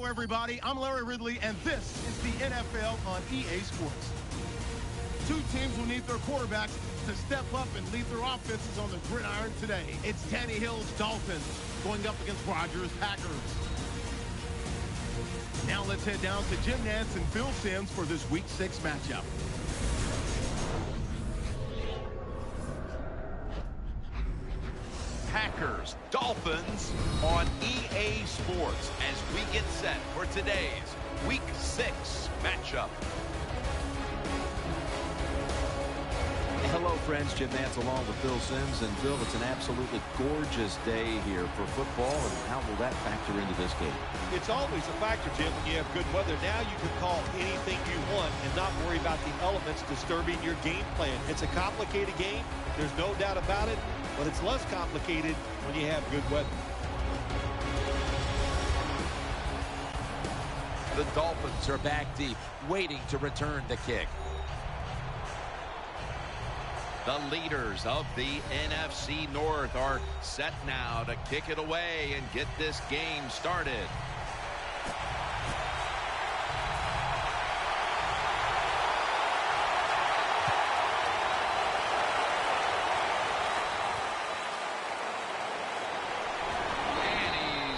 Hello, everybody. I'm Larry Ridley, and this is the NFL on EA Sports. Two teams will need their quarterbacks to step up and lead their offenses on the gridiron today. It's Tannehill's Dolphins going up against Rodgers' Packers. Now let's head down to Jim Nantz and Phil Simms for this Week 6 matchup. Packers, Dolphins on EA Sports as we get set for today's Week 6 matchup. Hello, friends. Jim Nantz along with Phil Simms. And, Phil, it's an absolutely gorgeous day here for football. And how will that factor into this game? It's always a factor, Jim, when you have good weather. Now you can call anything you want and not worry about the elements disturbing your game plan. It's a complicated game. There's no doubt about it. But it's less complicated when you have good weather. The Dolphins are back deep, waiting to return the kick. The leaders of the NFC North are set now to kick it away and get this game started.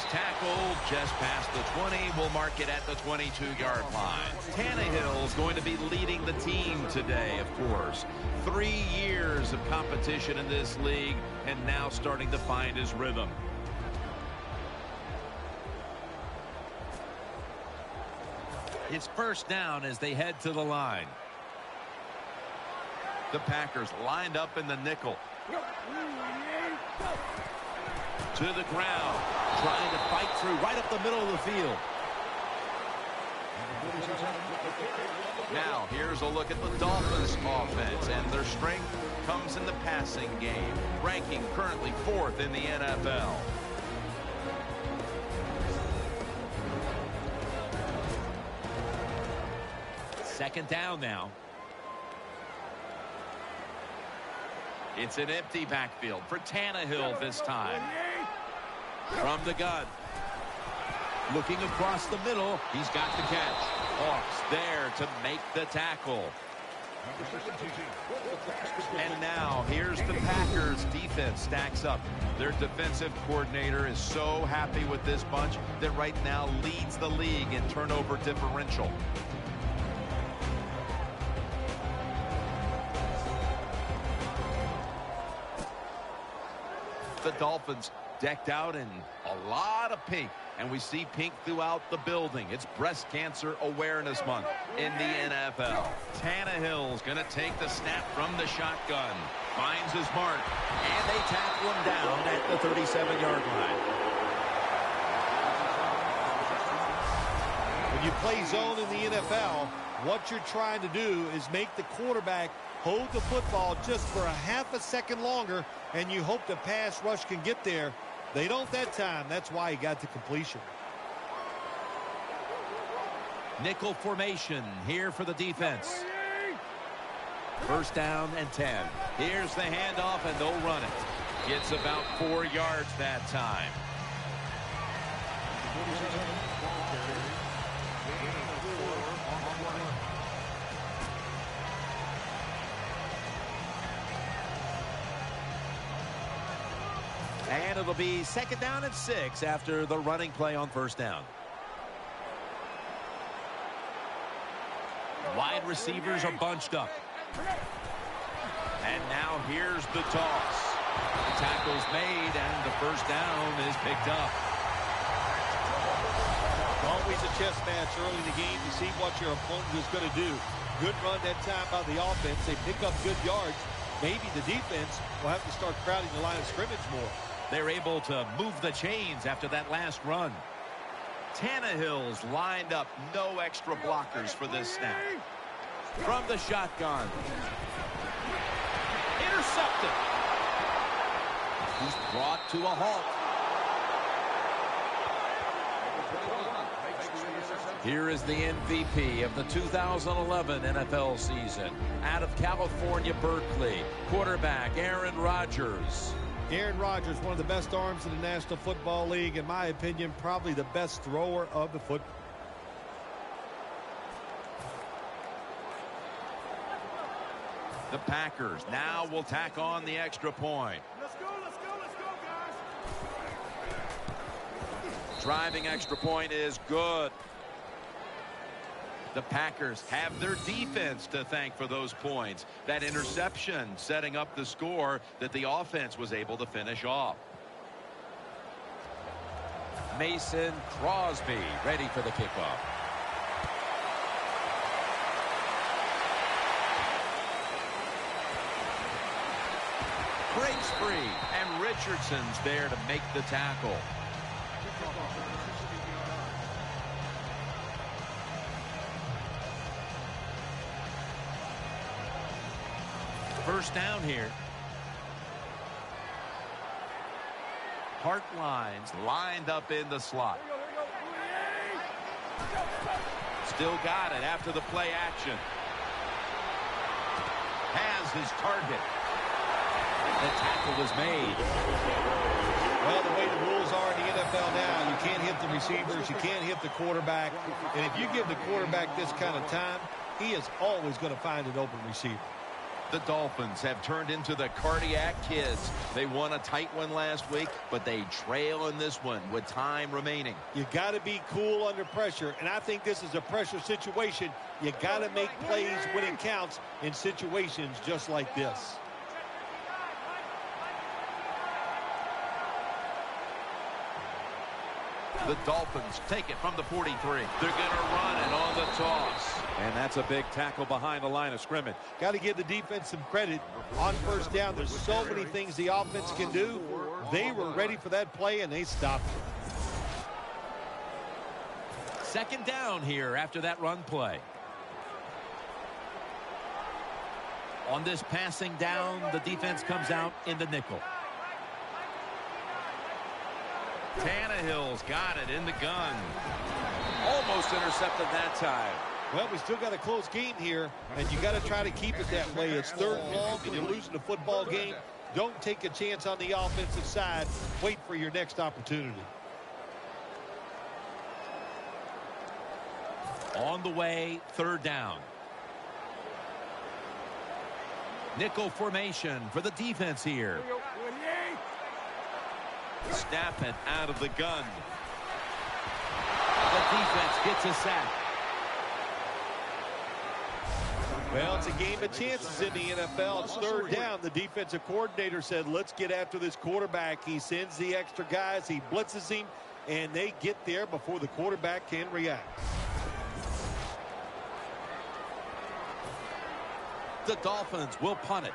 Tackled just past the 20. We'll mark it at the 22-yard line. Tannehill's going to be leading the team today, of course. 3 years of competition in this league, and now starting to find his rhythm. It's first down as they head to the line. The Packers lined up in the nickel. To the ground, trying to fight through right up the middle of the field. Now, here's a look at the Dolphins' offense, and their strength comes in the passing game, ranking currently 4th in the NFL. Second down now. It's an empty backfield for Tannehill this time. From the gun. Looking across the middle. He's got the catch. Hawks there to make the tackle. And now here's the Packers defense stacks up. Their defensive coordinator is so happy with this bunch that right now leads the league in turnover differential. The Dolphins decked out in a lot of pink, and we see pink throughout the building. It's Breast Cancer Awareness Month in the NFL. Tannehill's going to take the snap from the shotgun, finds his mark, and they tackle him down at the 37-yard line. When you play zone in the NFL, what you're trying to do is make the quarterback hold the football just for a half a second longer, and you hope the pass rush can get there. They don't that time. That's why he got to completion. Nickel formation here for the defense. First down and 10. Here's the handoff, and they'll run it. Gets about 4 yards that time. And it'll be second down and 6 after the running play on first down. Wide receivers are bunched up. And now here's the toss. The tackle's made, and the first down is picked up. Always a chess match early in the game to see what your opponent is going to do. Good run that time by the offense. They pick up good yards. Maybe the defense will have to start crowding the line of scrimmage more. They're able to move the chains after that last run. Tannehill's lined up. No extra blockers for this snap. From the shotgun. Intercepted. He's brought to a halt. Here is the MVP of the 2011 NFL season. Out of California, Berkeley, quarterback Aaron Rodgers. Aaron Rodgers, one of the best arms in the National Football League. In my opinion, probably the best thrower of the football. The Packers now will tack on the extra point. Let's go, guys. Driving extra point is good. The Packers have their defense to thank for those points. That interception setting up the score that the offense was able to finish off. Mason Crosby ready for the kickoff. Breaks free, and Richardson's there to make the tackle. First down here. Hart lines lined up in the slot. Still got it after the play action. Has his target. The tackle was made. Well, the way the rules are in the NFL now, you can't hit the receivers, you can't hit the quarterback. And if you give the quarterback this kind of time, he is always going to find an open receiver. The Dolphins have turned into the cardiac kids. They won a tight one last week, but they trail in this one with time remaining. You got to be cool under pressure, and I think this is a pressure situation. You got to make plays when it counts in situations just like this. The Dolphins take it from the 43. They're going to run it on the toss. And that's a big tackle behind the line of scrimmage. Got to give the defense some credit. On first down, there's so many things the offense can do. They were ready for that play, and they stopped it. Second down here after that run play. On this passing down, the defense comes out in the nickel. Tannehill's got it in the gun. Almost intercepted that time. Well, we still got a close game here, and you got to try to keep it that way. It's third and long, and you're losing a football game. Don't take a chance on the offensive side. Wait for your next opportunity. On the way, third down. Nickel formation for the defense here. Snap it out of the gun. The defense gets a sack. Well, it's a game of chances in the NFL. It's third down. The defensive coordinator said, let's get after this quarterback. He sends the extra guys. He blitzes him, and they get there before the quarterback can react. The Dolphins will punt it.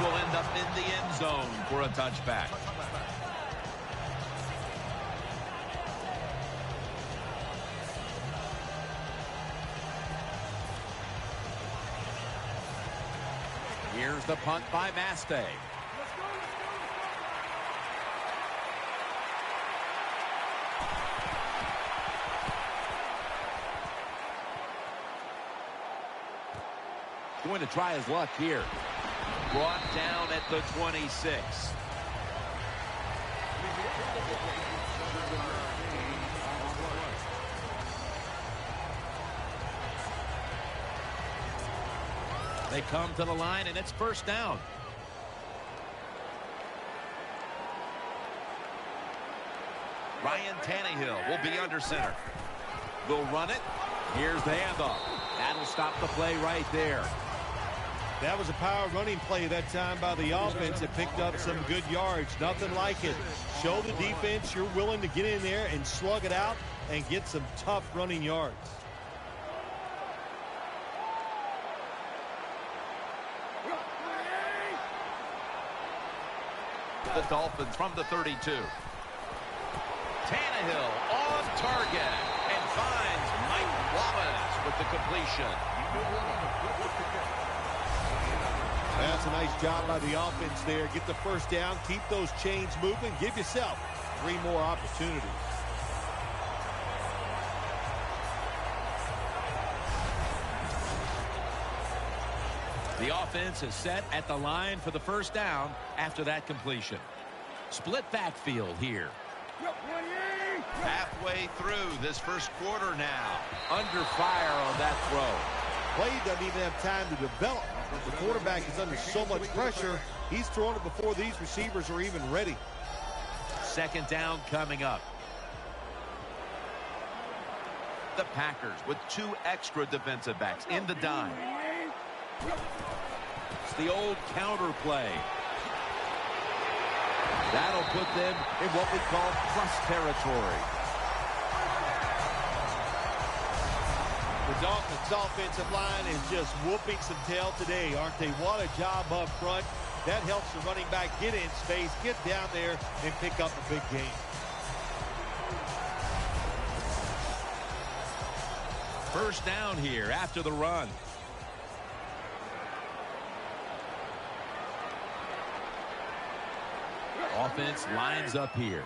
Will end up in the end zone for a touchback. Here's the punt by Mastay. Going to try his luck here. Brought down at the 26. They come to the line, and it's first down. Ryan Tannehill will be under center. They'll run it. Here's the handoff. That'll stop the play right there. That was a power running play that time by the offense. It picked up some good yards. Nothing like it. Show the defense you're willing to get in there and slug it out and get some tough running yards. The Dolphins from the 32. Tannehill on target and finds Mike Wallace with the completion. That's a nice job by the offense there. Get the first down, keep those chains moving, give yourself 3 more opportunities. The offense is set at the line for the first down after that completion. Split backfield here. Halfway through this first quarter now. Under fire on that throw. Play doesn't even have time to develop. The quarterback is under so much pressure, he's throwing it before these receivers are even ready. Second down coming up. The Packers with 2 extra defensive backs in the dime. It's the old counter play. That'll put them in what we call plus territory. The Dolphins' offensive line is just whooping some tail today, aren't they? What a job up front. That helps the running back get in space, get down there, and pick up a big gain. First down here after the run. Offense lines up here.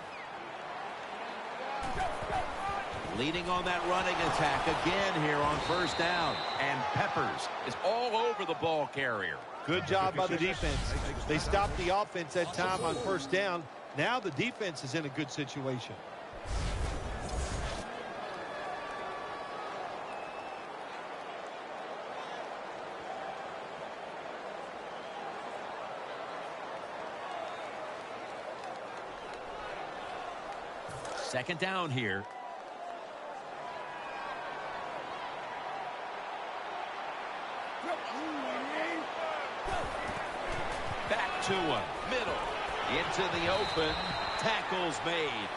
Leading on that running attack again here on first down. And Peppers is all over the ball carrier. Good job by the defense. They stopped the offense that time on first down. Now the defense is in a good situation. Second down here. Back to him. Middle. Into the open. Tackles made.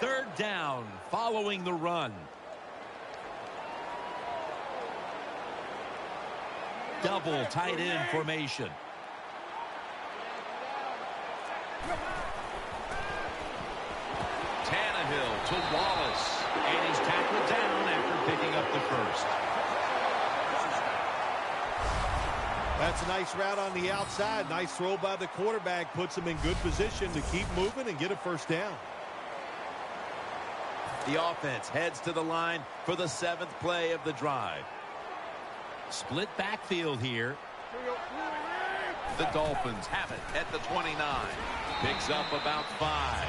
Third down following the run. Double tight end formation. Tannehill to Wallace. And he's tackled down after picking up the first. That's a nice route on the outside. Nice throw by the quarterback. Puts him in good position to keep moving and get a first down. The offense heads to the line for the 7th play of the drive. Split backfield here. The Dolphins have it at the 29. Picks up about 5.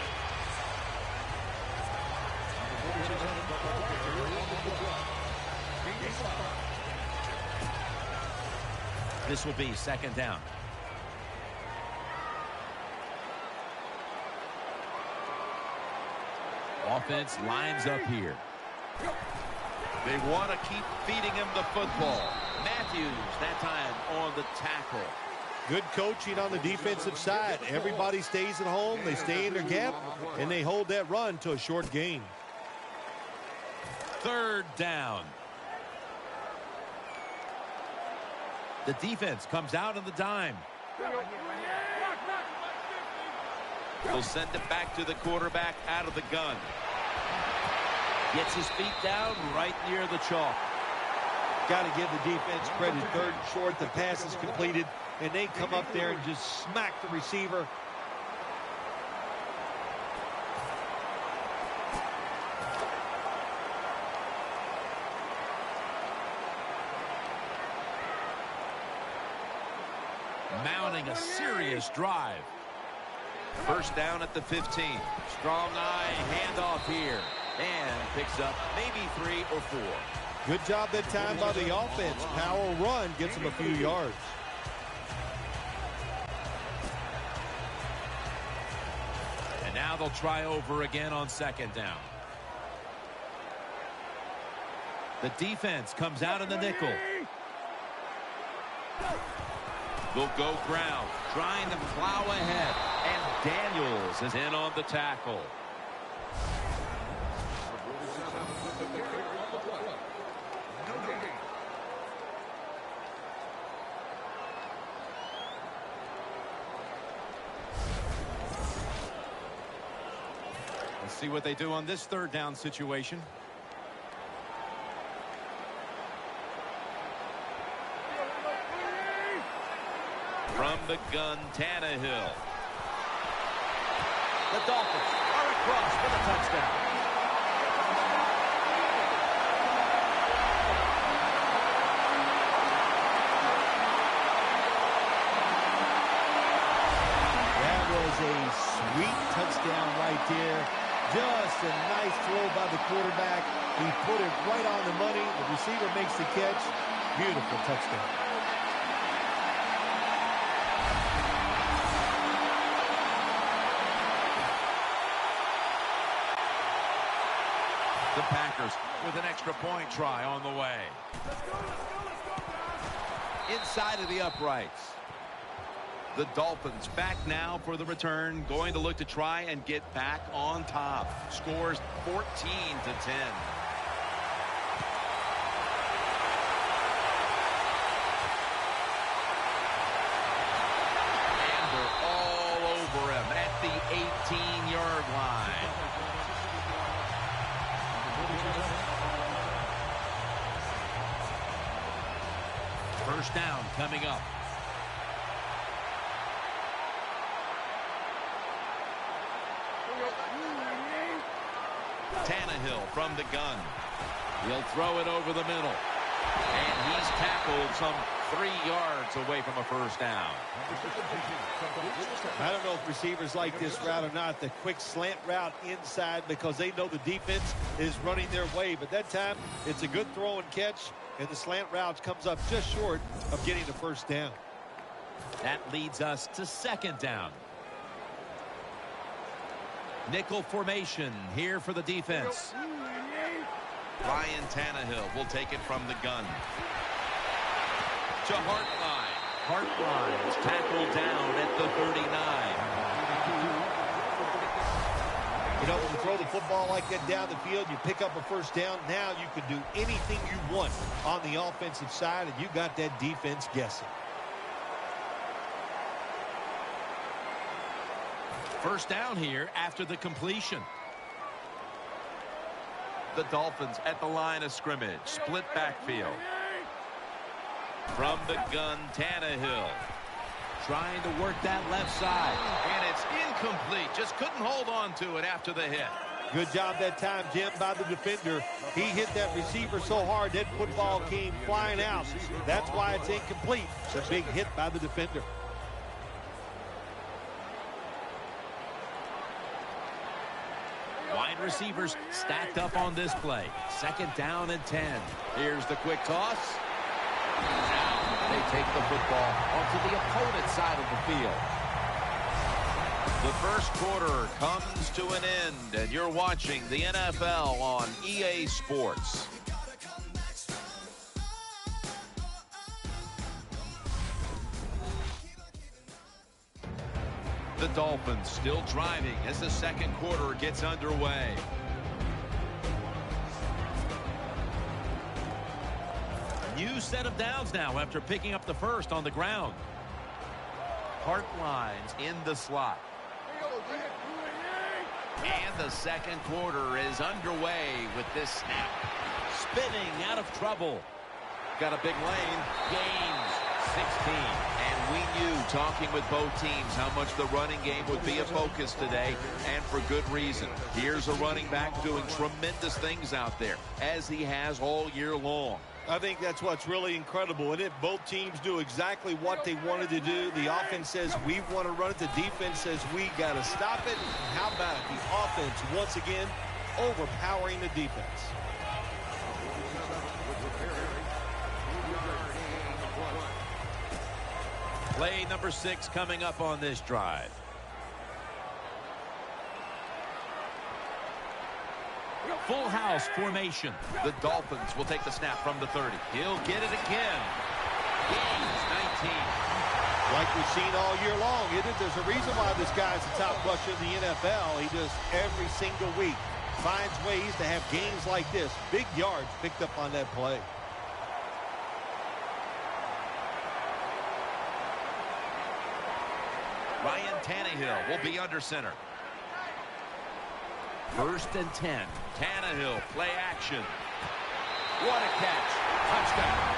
This will be second down. Offense lines up here. They want to keep feeding him the football. Matthews, that time on the tackle. Good coaching on the defensive side. Everybody stays at home. They stay in their gap, and they hold that run to a short gain. Third down. The defense comes out on the dime. They'll send it back to the quarterback out of the gun. Gets his feet down right near the chalk. Got to give the defense credit. Third and short, the pass is completed, and they come up there and just smack the receiver. Mounting a serious drive. First down at the 15. Strong eye handoff here. And picks up maybe 3 or 4. Good job that time by the offense. Power run gets them a few yards. And now they'll try over again on second down. The defense comes out in the nickel. They'll go ground, trying to plow ahead. And Daniels is in on the tackle. Let's see what they do on this third down situation. From the gun, Tannehill. The Dolphins are across for the touchdown. That was a sweet touchdown right there. Just a nice throw by the quarterback. He put it right on the money. The receiver makes the catch. Beautiful touchdown. The Packers with an extra point try on the way. Inside of the uprights. The Dolphins back now for the return, going to look to try and get back on top. Scores 14-10. And they're all over him at the 18-yard line. First down coming up. Tannehill from the gun. He'll throw it over the middle. And he's tackled some 3 yards away from a first down. I don't know if receivers like this route or not, the quick slant route inside, because they know the defense is running their way. But that time, it's a good throw and catch, and the slant route comes up just short of getting the first down. That leads us to second down. Nickel formation here for the defense. Ryan Tannehill will take it from the gun. To Hartline. Hartline is tackled down at the 39. You know, when you throw the football like that down the field, you pick up a first down. Now you can do anything you want on the offensive side, and you got that defense guessing. First down here after the completion. The Dolphins at the line of scrimmage. Split backfield. From the gun, Tannehill. Trying to work that left side. And it's incomplete. Just couldn't hold on to it after the hit. Good job that time, Jim, by the defender. He hit that receiver so hard that football came flying out. That's why it's incomplete. It's a big hit by the defender. Wide receivers stacked up on this play. Second down and 10. Here's the quick toss. Now they take the football onto the opponent's side of the field. The first quarter comes to an end, and you're watching the NFL on EA Sports. The Dolphins still driving as the second quarter gets underway. New set of downs now after picking up the first on the ground. Hartline's in the slot. And the second quarter is underway with this snap. Spinning out of trouble. Got a big lane. Gains 16. And we knew, talking with both teams, how much the running game would be a focus today, and for good reason. Here's a running back doing tremendous things out there, as he has all year long. I think that's what's really incredible. And if both teams do exactly what they wanted to do, the offense says we want to run it, the defense says we got to stop it. And how about it? The offense, once again, overpowering the defense. Play number 6 coming up on this drive. Full house formation. The Dolphins will take the snap from the 30. He'll get it again. Gains 19. Like we've seen all year long, isn't it? There's a reason why this guy's the top rusher in the NFL. He just every single week finds ways to have games like this. Big yards picked up on that play. Ryan Tannehill will be under center. 1st and 10. Tannehill, play action. What a catch. Touchdown.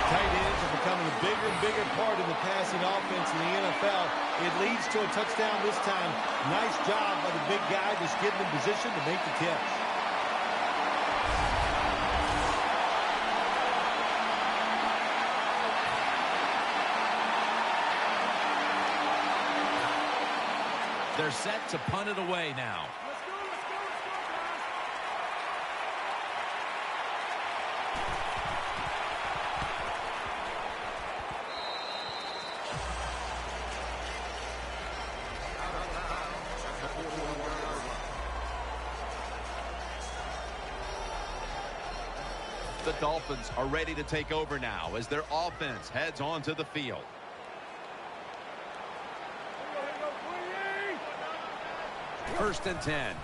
Tight ends are becoming a bigger and bigger part of the passing offense in the NFL. It leads to a touchdown this time. Nice job by the big guy just getting in position to make the catch. They're set to punt it away now. The Dolphins are ready to take over now as their offense heads onto the field. First and 10.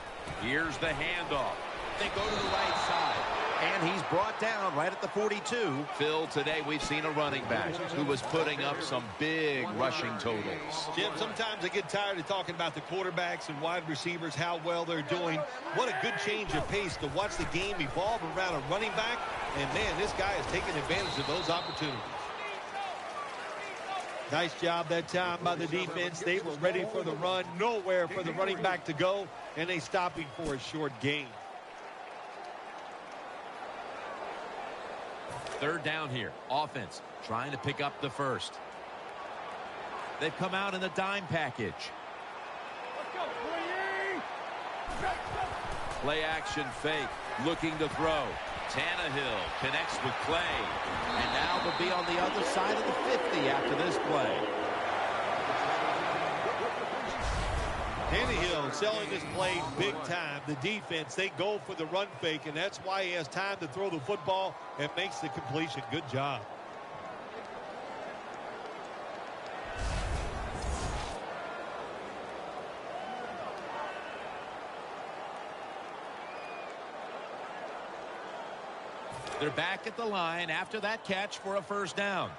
Here's the handoff. They go to the right side. And he's brought down right at the 42. Phil, today we've seen a running back who was putting up some big rushing totals. Jim, sometimes I get tired of talking about the quarterbacks and wide receivers, how well they're doing. What a good change of pace to watch the game evolve around a running back. And, man, this guy is taking advantage of those opportunities. Nice job that time by the defense. They were ready for the run. Nowhere for the running back to go. And they stop him for a short gain. 3rd down here. Offense trying to pick up the first. They've come out in the dime package. Play action fake. Looking to throw. Tannehill connects with Clay. And now they'll be on the other side of the 50 after this play. Tannehill selling this play big time. The defense, they go for the run fake, and that's why he has time to throw the football and makes the completion. Good job. They're back at the line after that catch for a first down.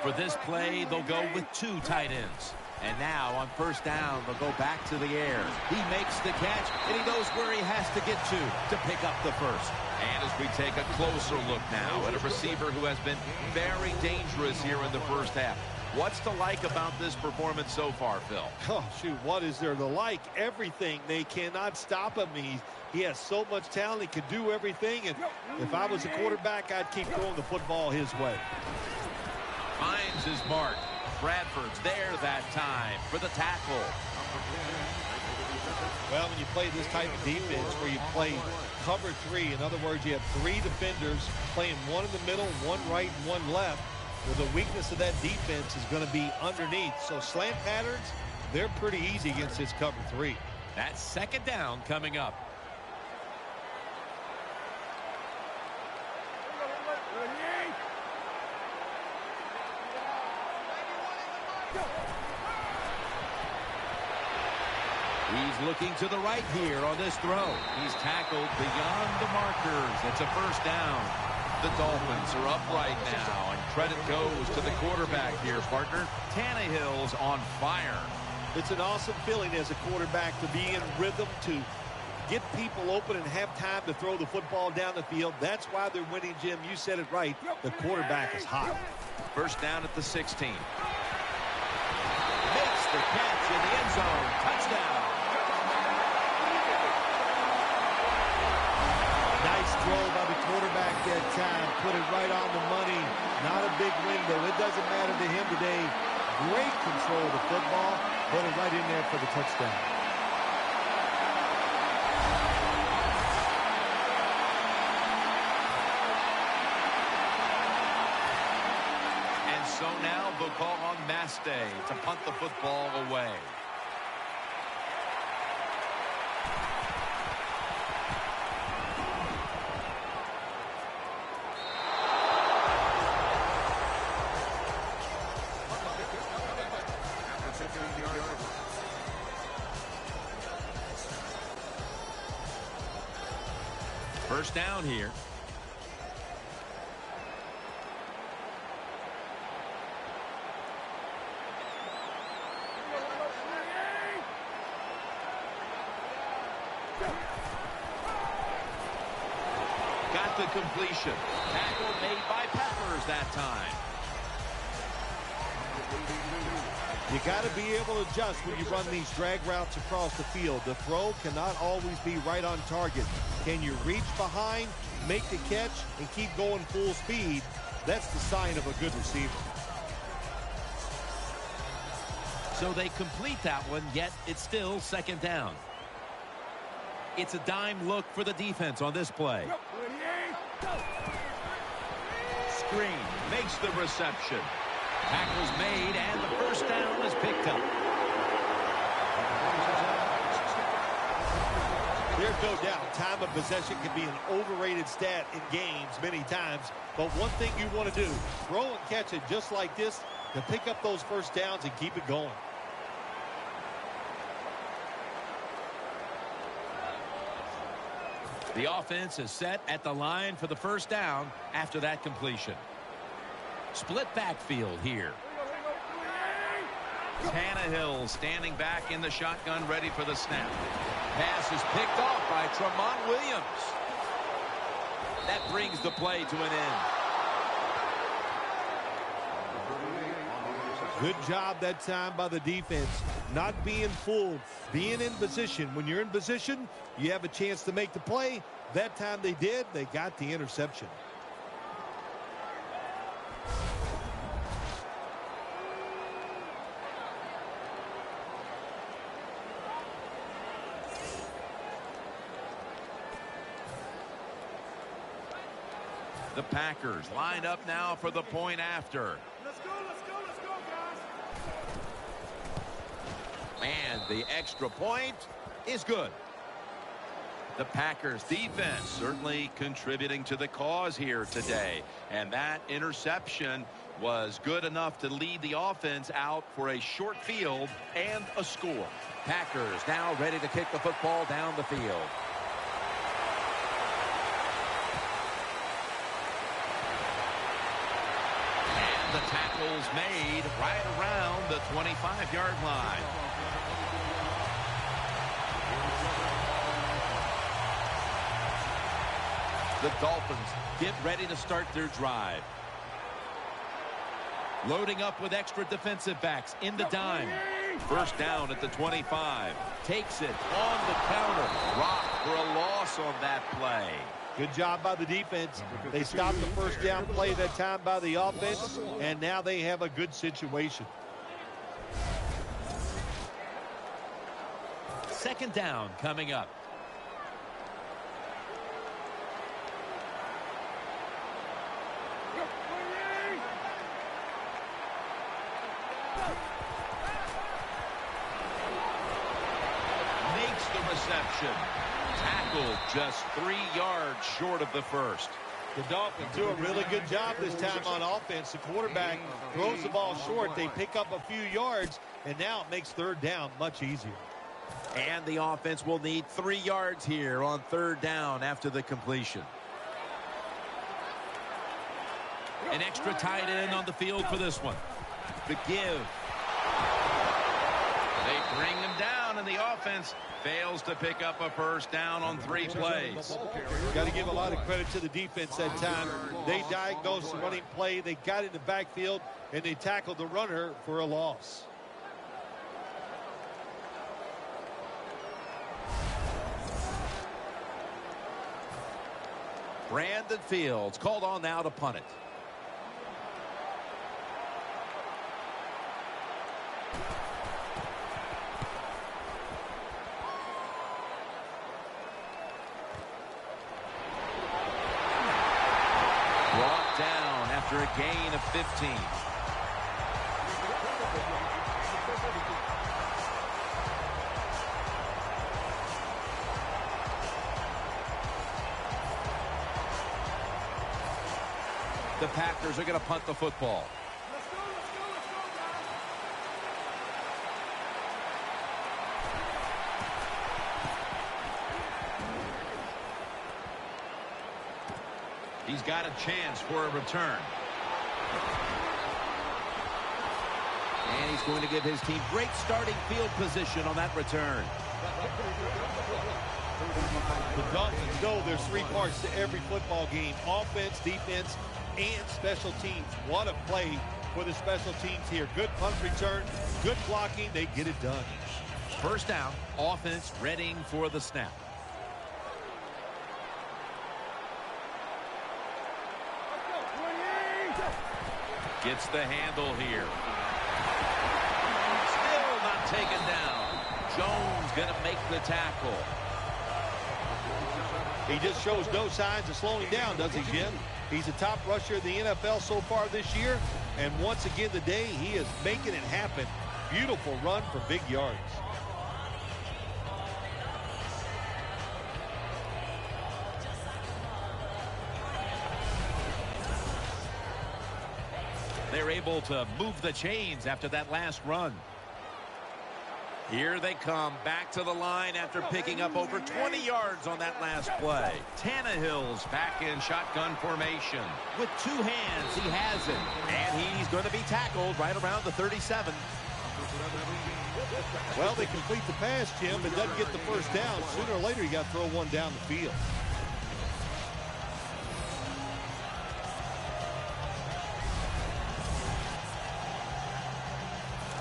For this play, they'll go with 2 tight ends. And now on first down, they'll go back to the air. He makes the catch, and he knows where he has to get to pick up the first. And as we take a closer look now at a receiver who has been very dangerous here in the first half. What's to like about this performance so far, Phil? Oh, shoot, what is there to like? Everything. They cannot stop him. He has so much talent. He can do everything. And if I was a quarterback, I'd keep throwing the football his way. Finds his mark. Bradford's there that time for the tackle. Well, when you play this type of defense where you play cover 3, in other words, you have 3 defenders playing one in the middle, one right, and one left. Well, the weakness of that defense is going to be underneath. So slant patterns, they're pretty easy against this cover 3. That's 2nd down coming up. He's looking to the right here on this throw. He's tackled beyond the markers. It's a first down. The Dolphins are up right now, and credit goes to the quarterback here, partner. Tannehill's on fire. It's an awesome feeling as a quarterback to be in rhythm, to get people open and have time to throw the football down the field. That's why they're winning, Jim. You said it right. The quarterback is hot. First down at the 16. Makes the catch in the end zone. Touchdown. Nice throw by the quarterback that time. Put it right on the money. Not a big window. It doesn't matter to him today. Great control of the football. Put it right in there for the touchdown. And so now they'll call on Mastay to punt the football away. First down here. Got the completion. Tackle made by Peppers that time. You got to be able to adjust when you run these drag routes across the field. The throw cannot always be right on target. Can you reach behind, make the catch, and keep going full speed? That's the sign of a good receiver. So they complete that one, yet it's still second down. It's a dime look for the defense on this play. Screen makes the reception. Tackle's made, and the first down is picked up. There's no doubt time of possession can be an overrated stat in games many times, but one thing you want to do, throw and catch it just like this to pick up those first downs and keep it going. The offense is set at the line for the first down after that completion. Split backfield here. Tannehill standing back in the shotgun, ready for the snap. Pass is picked off by Tremont Williams. That brings the play to an end. Good job that time by the defense. Not being fooled, being in position. When you're in position, you have a chance to make the play. That time they did. They got the interception. The Packers line up now for the point after. Let's go, guys. And the extra point is good. The Packers defense certainly contributing to the cause here today. And that interception was good enough to lead the offense out for a short field and a score. Packers now ready to kick the football down the field. The tackle's made right around the 25-yard line. The Dolphins get ready to start their drive. Loading up with extra defensive backs in the dime. First down at the 25. Takes it on the counter. Rocked for a loss on that play. Good job by the defense. They stopped the first down play that time by the offense, and now they have a good situation. Second down coming up. Makes the reception. Tackled just 3 yards short of the first. The Dolphins do a really good job this time on offense. The quarterback throws the ball short. They pick up a few yards, and now it makes third down much easier. And the offense will need 3 yards here on third down after the completion. An extra tight end on the field for this one. The give. They bring him down, and the offense fails to pick up a first down on 3 plays. Got to give a lot of credit to the defense that time. They diagnosed the running play. They got in the backfield, and they tackled the runner for a loss. Brandon Fields called on now to punt it. Brought down after a gain of 15. The Packers are going to punt the football. He's got a chance for a return. And he's going to give his team great starting field position on that return. The Dolphins know there's three parts to every football game: offense, defense, and special teams. What a play for the special teams here. Good punt return, good blocking. They get it done. First down, offense readying for the snap. Gets the handle here. Still not taken down. Jones going to make the tackle. He just shows no signs of slowing down, does he, Jim? He's a top rusher in the NFL so far this year. And once again today, he is making it happen. Beautiful run for big yards. They're able to move the chains after that last run. Here they come back to the line after picking up over 20 yards on that last play. Tannehill's back in shotgun formation. With two hands, he has it. And he's going to be tackled right around the 37. Well, they complete the pass, Jim, but doesn't get the first down. Sooner or later, you got to throw one down the field.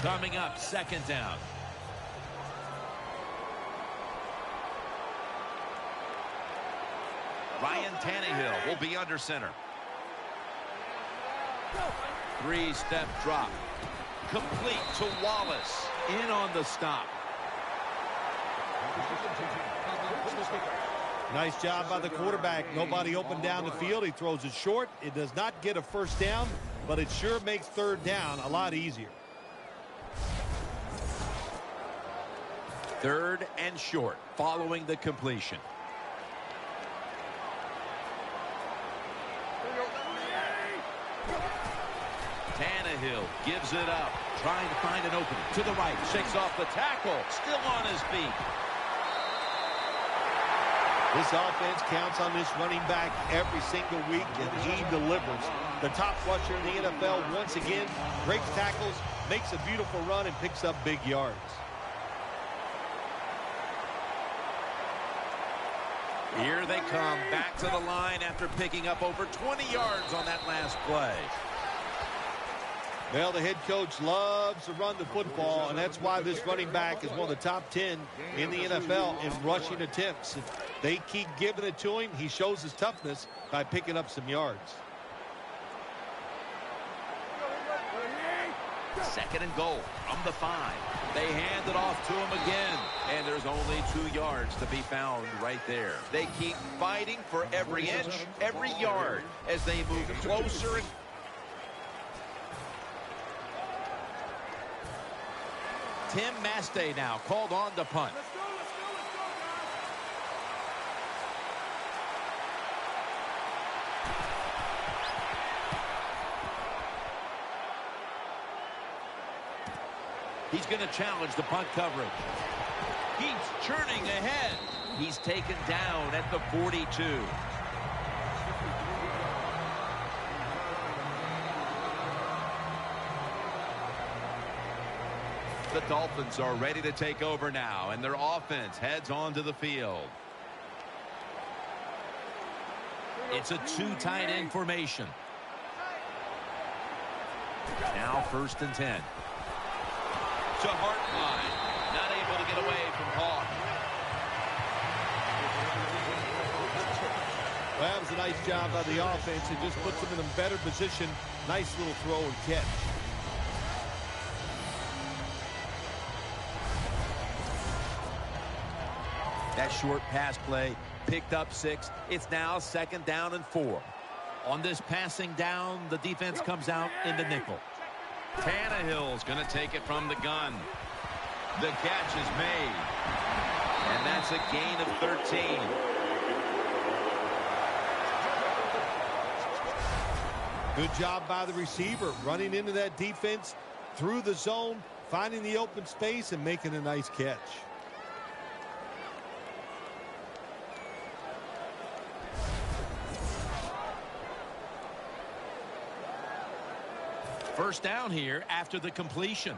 Coming up, second down. Ryan Tannehill will be under center. Three-step drop. Complete to Wallace. In on the stop. Nice job by the quarterback. Nobody open down the field. He throws it short. It does not get a first down, but it sure makes third down a lot easier. Third and short following the completion. Tannehill gives it up, trying to find an opening. To the right, shakes off the tackle, still on his feet. This offense counts on this running back every single week, and he delivers. The top rusher in the NFL once again breaks tackles, makes a beautiful run, and picks up big yards. Here they come back to the line after picking up over 20 yards on that last play. Well, the head coach loves to run the football, and that's why this running back is one of the top 10 in the NFL in rushing attempts. If they keep giving it to him, he shows his toughness by picking up some yards. Second and goal from the 5. They hand it off to him again, and there's only 2 yards to be found right there. They keep fighting for every inch, every yard as they move closer. Tim Mastay now called on to punt. He's going to challenge the punt coverage. He's churning ahead. He's taken down at the 42. The Dolphins are ready to take over now, and their offense heads onto the field. It's a 2 tight end formation. Now 1st and 10. To Hartline, not able to get away from Hawk. Well, that was a nice job by the offense. It just puts them in a better position. Nice little throw and catch. That short pass play picked up 6. It's now 2nd down and 4. On this passing down, the defense comes out in the nickel. Tannehill's going to take it from the gun. The catch is made. And that's a gain of 13. Good job by the receiver, running into that defense through the zone, finding the open space, and making a nice catch. First down here after the completion.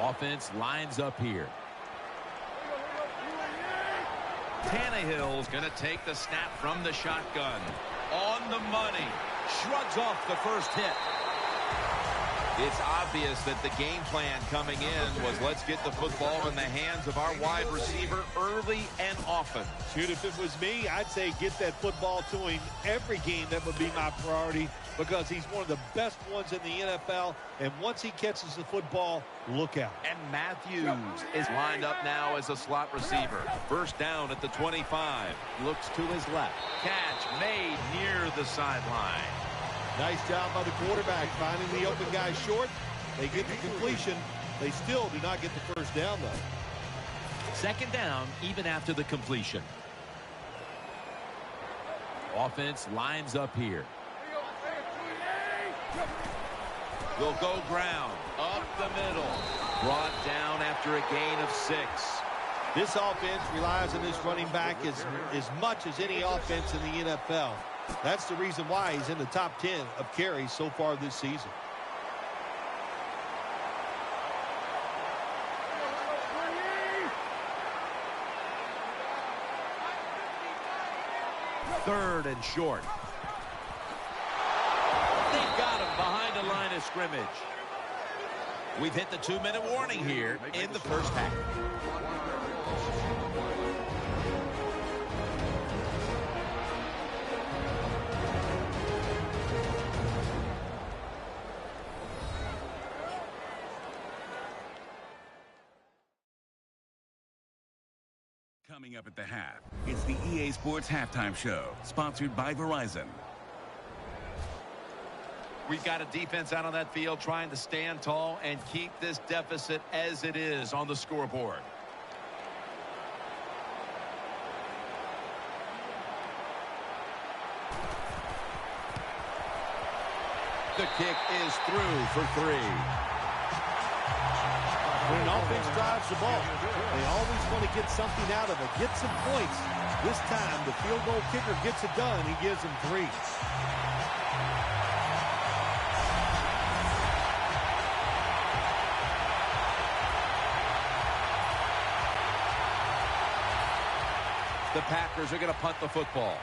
Offense lines up here. Tannehill's going to take the snap from the shotgun. On the money. Shrugs off the first hit. It's obvious that the game plan coming in was let's get the football in the hands of our wide receiver early and often. Shoot, if it was me, I'd say get that football to him every game. That would be my priority because he's one of the best ones in the NFL. And once he catches the football, look out. And Matthews is lined up now as a slot receiver. First down at the 25. Looks to his left. Catch made near the sideline. Nice job by the quarterback finding the open guy short. They get the completion. They still do not get the first down, though. Second down even after the completion. Offense lines up here. Will go ground. Up the middle. Brought down after a gain of 6. This offense relies on this running back as much as any offense in the NFL. That's the reason why he's in the top 10 of carries so far this season. Third and short. They've got him behind the line of scrimmage. We've hit the 2-minute warning here in the first half. Coming up at the half, it's the EA Sports Halftime Show, sponsored by Verizon. We've got a defense out on that field trying to stand tall and keep this deficit as it is on the scoreboard. The kick is through for 3. When an offense drives the ball, they always want to get something out of it, get some points. This time, the field goal kicker gets it done. He gives them 3. The Packers are going to punt the football.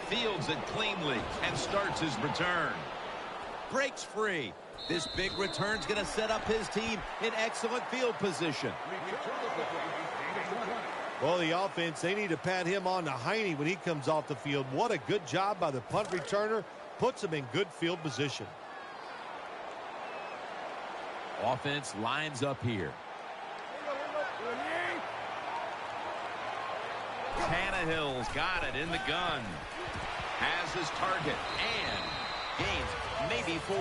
Fields it cleanly and starts his return. Breaks free. This big return's going to set up his team in excellent field position. Well, the offense, they need to pat him on the hiney when he comes off the field. What a good job by the punt returner. Puts him in good field position. Offense lines up here. Tannehill's got it in the gun. Has his target and gains maybe 4.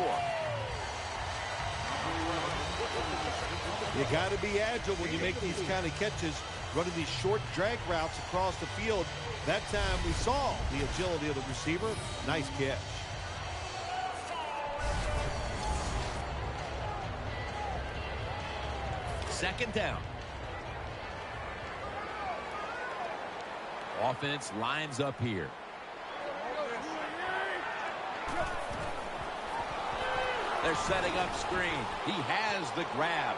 You got to be agile when you make these kind of catches, running these short drag routes across the field. That time we saw the agility of the receiver. Nice catch. Second down. Offense lines up here. They're setting up screen. He has the grab.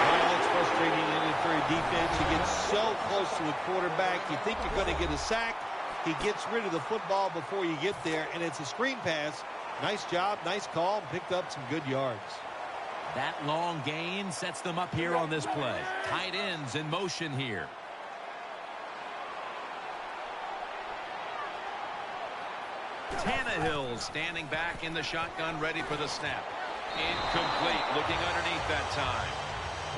Well, it's frustrating for a defense. You get so close to the quarterback. You think you're going to get a sack. He gets rid of the football before you get there, and it's a screen pass. Nice job, nice call, picked up some good yards. That long gain sets them up here on this play. Tight ends in motion here. Tannehill standing back in the shotgun, ready for the snap. Incomplete, looking underneath that time.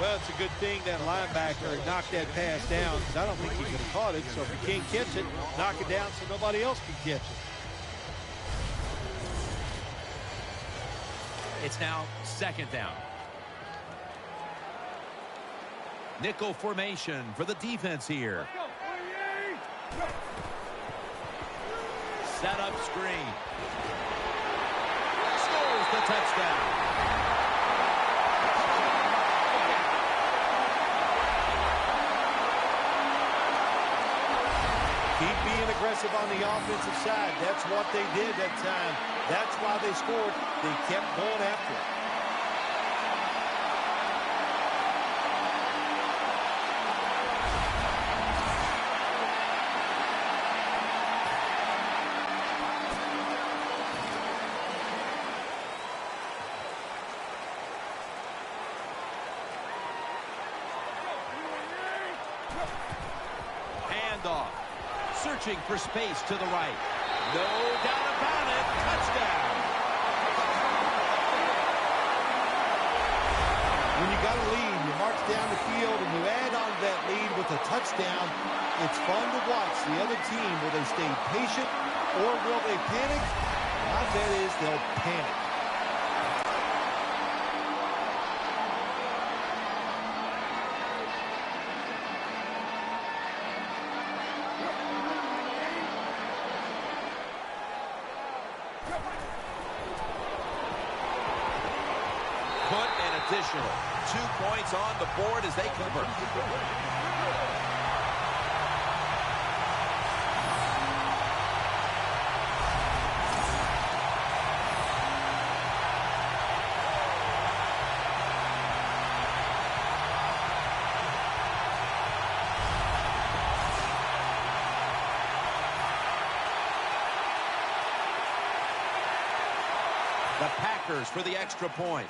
Well, it's a good thing that linebacker knocked that pass down, because I don't think he could have caught it. So if you can't catch it, knock it down so nobody else can catch it. It's now second down. Nickel formation for the defense here. Set up screen. Scores the touchdown. Keep being aggressive on the offensive side. That's what they did that time. That's why they scored. They kept going after it. Handoff. Searching for space to the right. No doubt about it. Touchdown. When you got a lead, you march down the field and you add on to that lead with a touchdown. It's fun to watch the other team. Will they stay patient or will they panic? My bet is they'll panic. Put an additional 2 points on the board as they convert. The Packers for the extra point.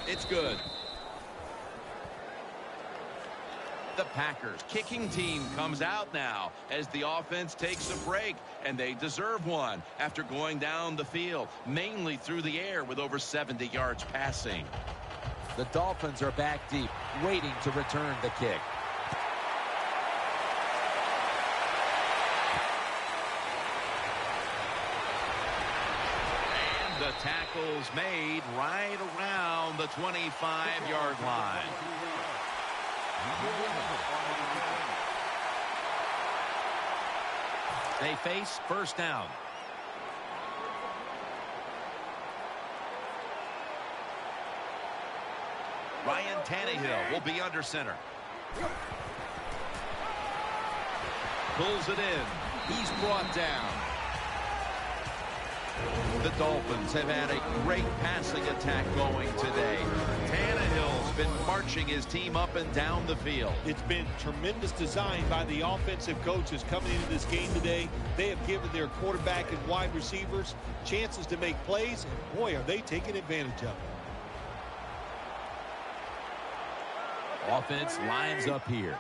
It's good. The Packers kicking team comes out now as the offense takes a break, and they deserve one after going down the field, mainly through the air with over 70 yards passing. The Dolphins are back deep, waiting to return the kick. The tackle's made right around the 25-yard line. They face first down. Ryan Tannehill will be under center. Pulls it in. He's brought down. The Dolphins have had a great passing attack going today. Tannehill's been marching his team up and down the field. It's been tremendous design by the offensive coaches coming into this game today. They have given their quarterback and wide receivers chances to make plays, and boy, are they taking advantage of it. Offense lines up here.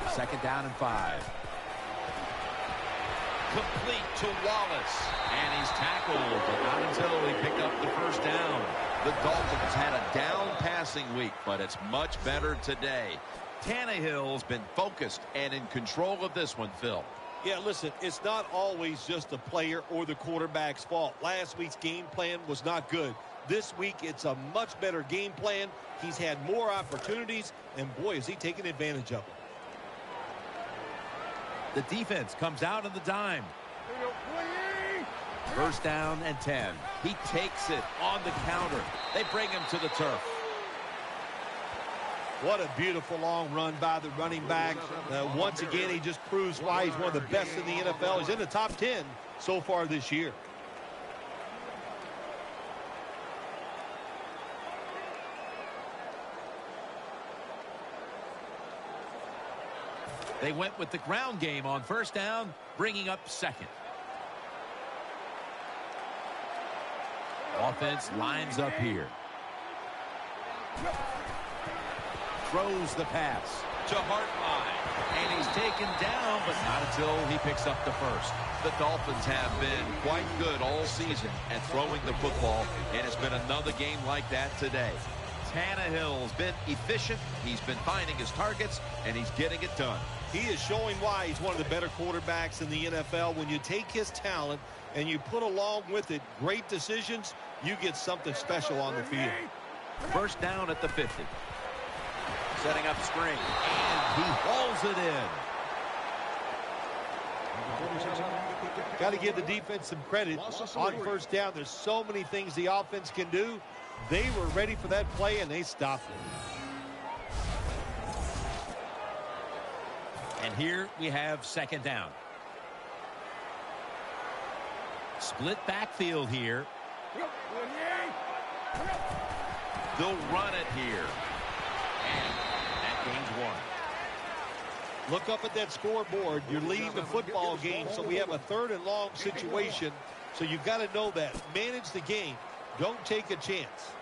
2nd down and 5. Complete to Wallace. And he's tackled, but not until he picked up the first down. The Dolphins had a down passing week, but it's much better today. Tannehill's been focused and in control of this one, Phil. Yeah, listen, it's not always just the player or the quarterback's fault. Last week's game plan was not good. This week, it's a much better game plan. He's had more opportunities, and boy, is he taking advantage of them. The defense comes out in the dime. First down and 10. He takes it on the counter. They bring him to the turf. What a beautiful long run by the running back. Once again, he just proves why he's one of the best in the NFL. He's in the top 10 so far this year. They went with the ground game on first down, bringing up second. Offense lines up here. Throws the pass to Hartline. And he's taken down, but not until he picks up the first. The Dolphins have been quite good all season at throwing the football, and it's been another game like that today. Tannehill's been efficient. He's been finding his targets, and he's getting it done. He is showing why he's one of the better quarterbacks in the NFL. When you take his talent and you put along with it great decisions, you get something special on the field. First down at the 50. setting up screen. And he hauls it in. Got to give the defense some credit on first down. There's so many things the offense can do. They were ready for that play, and they stopped it. And here we have second down. Split backfield here. They'll run it here. And that gains one. Look up at that scoreboard. You're leading the football game, so we have a 3rd and long situation. So you've got to know that. Manage the game. Don't take a chance.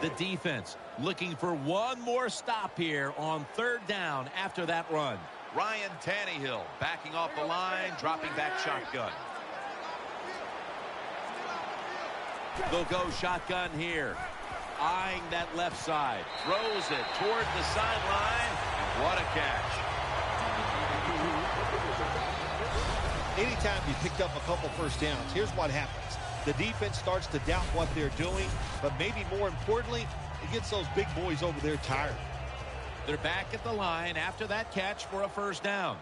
The defense looking for one more stop here on 3rd down after that run. Ryan Tannehill backing off the line, dropping back shotgun. They'll go shotgun here. Eyeing that left side. Throws it toward the sideline. And what a catch. Anytime you picked up a couple first downs, here's what happens. The defense starts to doubt what they're doing, but maybe more importantly, it gets those big boys over there tired. They're back at the line after that catch for a first down.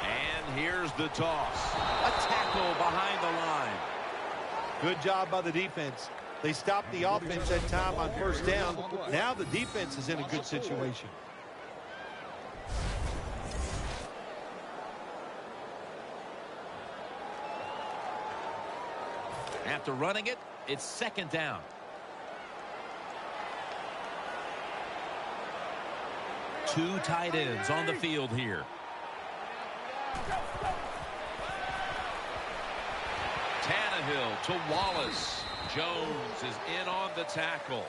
And here's the toss. A tackle behind the line. Good job by the defense. They stopped the offense that time on first down. Now the defense is in a good situation. After running it, it's second down. Two tight ends on the field here. Tannehill to Wallace. Jones is in on the tackle.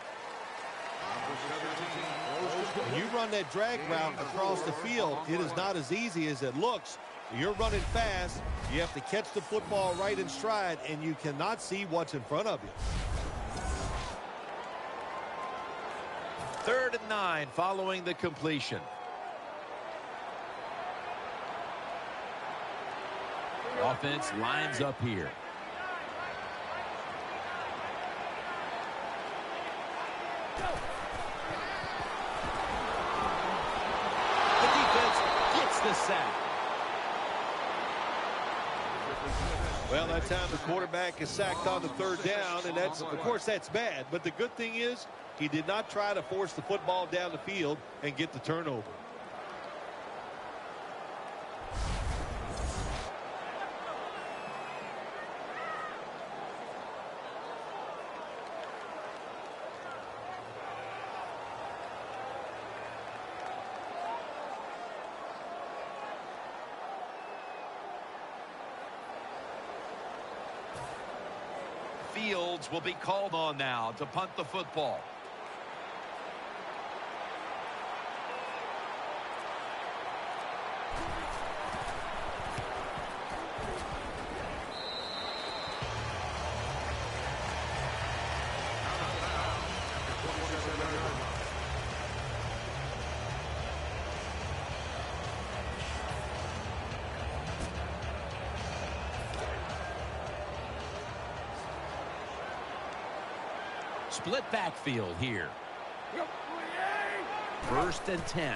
When you run that drag route across the field, it is not as easy as it looks. You're running fast. You have to catch the football right in stride, and you cannot see what's in front of you. 3rd and 9 following the completion. Offense lines up here. The defense gets the sack. Well, that time the quarterback is sacked on the 3rd down, and that's, of course, that's bad. But the good thing is he did not try to force the football down the field and get the turnover. Fields will be called on now to punt the football. Split backfield here. 1st and 10.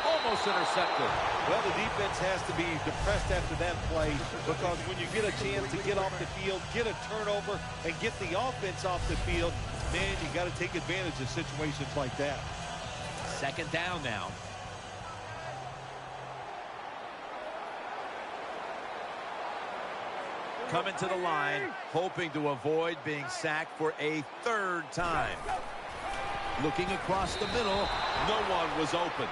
Almost intercepted. Well, the defense has to be depressed after that play, because when you get a chance to get off the field, get a turnover, and get the offense off the field, man, you got to take advantage of situations like that. Second down now. Coming to the line, hoping to avoid being sacked for a 3rd time. Looking across the middle, no one was open.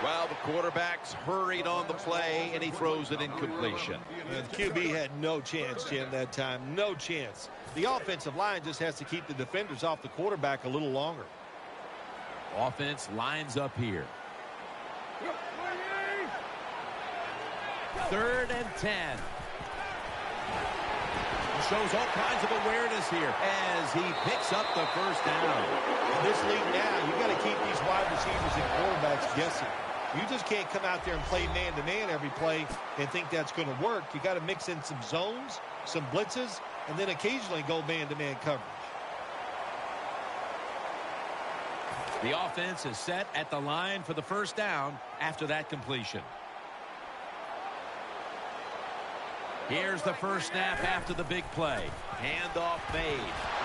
Well, the quarterback's hurried on the play, and he throws it incompletion. And QB had no chance, Jim, that time. No chance. The offensive line just has to keep the defenders off the quarterback a little longer. Offense lines up here. 3rd and 10. Shows all kinds of awareness here as he picks up the first down. In this league now, you got to keep these wide receivers and quarterbacks guessing. You just can't come out there and play man-to-man every play and think that's going to work. You got to mix in some zones, some blitzes, and then occasionally go man-to-man coverage. The offense is set at the line for the first down after that completion. Here's the first snap after the big play. Handoff made.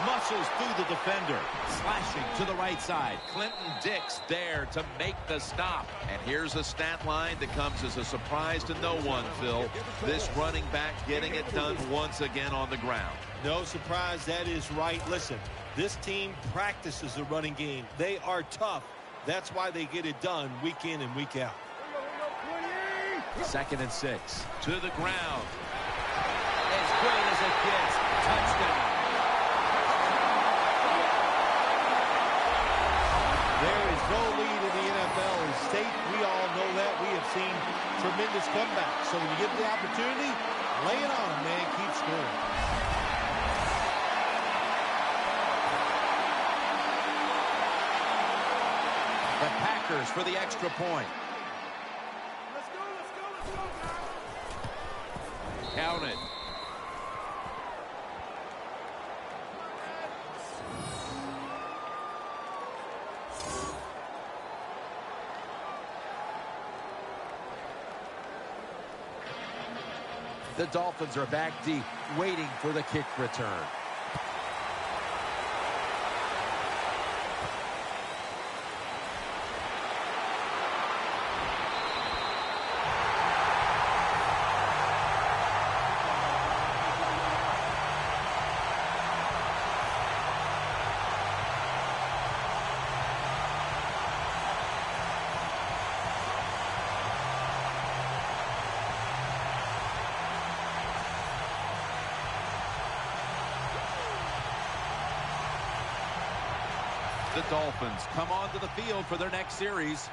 Muscles through the defender. Slashing to the right side. Clinton Dix there to make the stop. And here's a stat line that comes as a surprise to no one, Phil. This running back getting it done once again on the ground. No surprise, that is right. Listen, this team practices the running game. They are tough. That's why they get it done week in and week out. 2nd and 6. To the ground. As great as it gets. Touchdown. There is no lead in the NFL in state. We all know that. We have seen tremendous comebacks. So when you get the opportunity, lay it on, man. Keep scoring. The Packers for the extra point. Let's go, let's go, let's go, guys. Count it. The Dolphins are back deep, waiting for the kick return. The Dolphins come onto the field for their next series.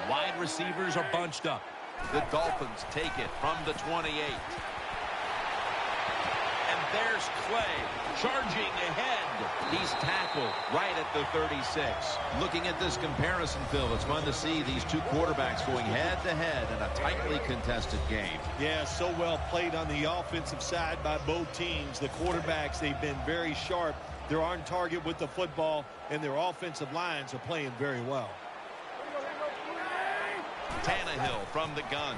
Wide receivers are bunched up. The Dolphins take it from the 28. And there's Clay charging ahead. He's tackled right at the 36. Looking at this comparison, Phil, it's fun to see these two quarterbacks going head-to-head in a tightly contested game. Yeah, so well played on the offensive side by both teams. The quarterbacks, they've been very sharp. They're on target with the football, and their offensive lines are playing very well. Tannehill from the gun.